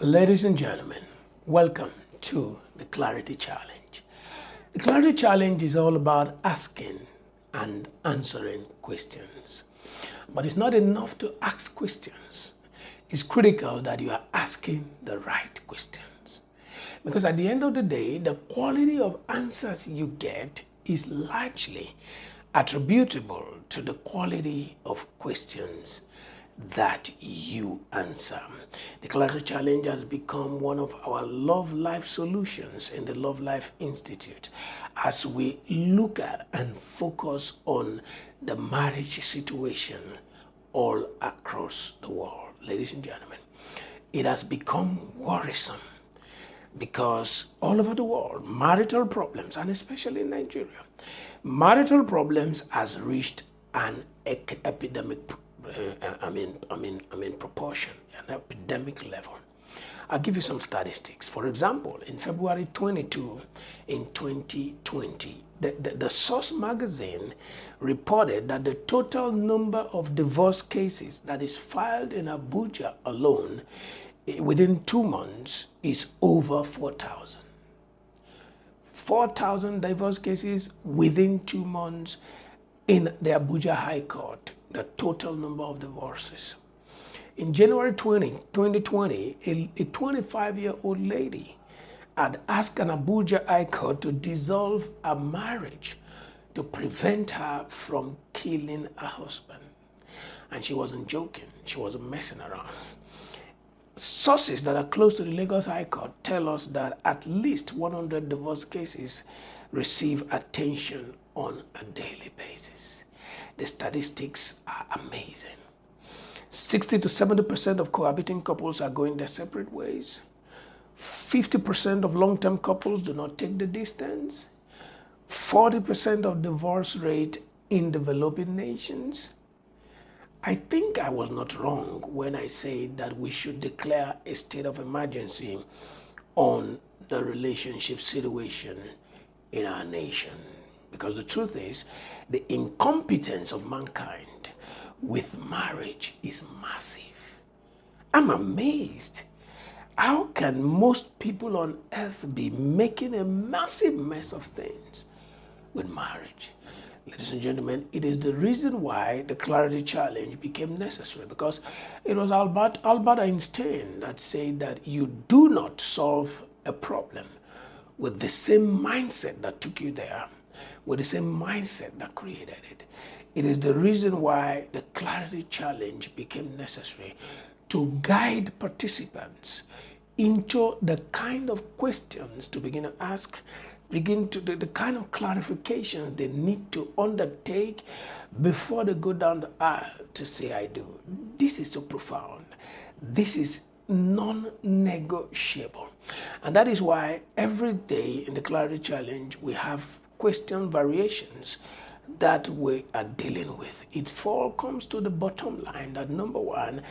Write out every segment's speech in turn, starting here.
Ladies and gentlemen, welcome to the Clarity Challenge. The Clarity Challenge is all about asking and answering questions. But it's not enough to ask questions. It's critical that you are asking the right questions. Because at the end of the day, the quality of answers you get is largely attributable to the quality of questions that you answer. The Clarity Challenge has become one of our LoveLife solutions in the LoveLife Institute as we look at and focus on the marriage situation all across the world. Ladies and gentlemen, it has become worrisome because all over the world, marital problems, and especially in Nigeria, marital problems has reached an epidemic proportion, an epidemic level. I'll give you some statistics. For example, in February 22, in 2020, the Source magazine reported that the total number of divorce cases that is filed in Abuja alone within 2 months is over 4,000. 4,000 divorce cases within 2 months in the Abuja High Court, the total number of divorces. In January 2020, a 25-year-old lady had asked an Abuja High Court to dissolve a marriage to prevent her from killing her husband. And she wasn't joking, she wasn't messing around. Sources that are close to the Lagos High Court tell us that at least 100 divorce cases receive attention on a daily basis. The statistics are amazing. 60 to 70% of cohabiting couples are going their separate ways. 50% of long-term couples do not take the distance. 40% of divorce rate in developing nations. I think I was not wrong when I said that we should declare a state of emergency on the relationship situation in our nation. Because the truth is, the incompetence of mankind with marriage is massive. I'm amazed. How can most people on earth be making a massive mess of things with marriage? Ladies and gentlemen, it is the reason why the Clarity Challenge became necessary, because it was Albert Einstein that said that you do not solve a problem with the same mindset that took you there, with the same mindset that created it. It is the reason why the Clarity Challenge became necessary, to guide participants into the kind of questions to begin to ask, the kind of clarifications they need to undertake before they go down the aisle to say, I do. This is so profound. This is non-negotiable. And that is why every day in the Clarity Challenge, we have question variations that we are dealing with. It all comes to the bottom line that, number one,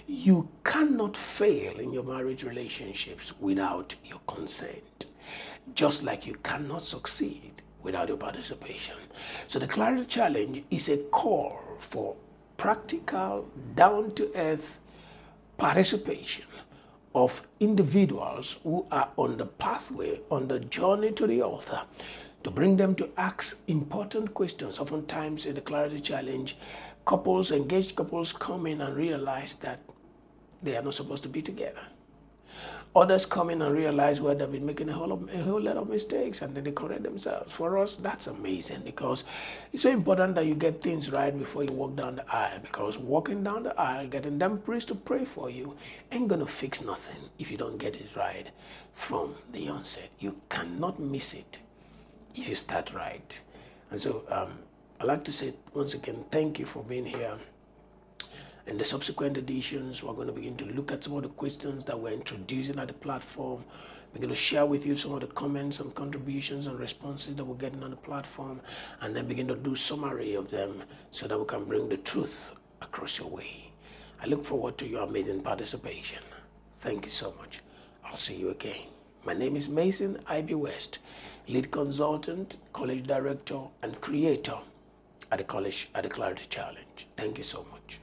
you cannot fail in your marriage relationships without your consent, just like you cannot succeed without your participation. So the Clarity Challenge is a call for practical, down-to-earth participation of individuals who are on the pathway, on the journey to the altar, to bring them to ask important questions. Oftentimes in the Clarity Challenge, engaged couples come in and realize that they are not supposed to be together. Others come in and realize where they've been making a whole lot of mistakes, and then they correct themselves. For us, that's amazing, because it's so important that you get things right before you walk down the aisle, because walking down the aisle, getting them priests to pray for you, ain't gonna fix nothing if you don't get it right from the onset. You cannot miss it if you start right. And so I'd like to say once again, thank you for being here. In the subsequent editions, we're going to begin to look at some of the questions that we're introducing at the platform. We're going to share with you some of the comments and contributions and responses that we're getting on the platform, and then begin to do summary of them so that we can bring the truth across your way. I look forward to your amazing participation. Thank you so much. I'll see you again. My name is Mason I.B. West, lead consultant, college director, and creator at the Clarity Challenge. Thank you so much.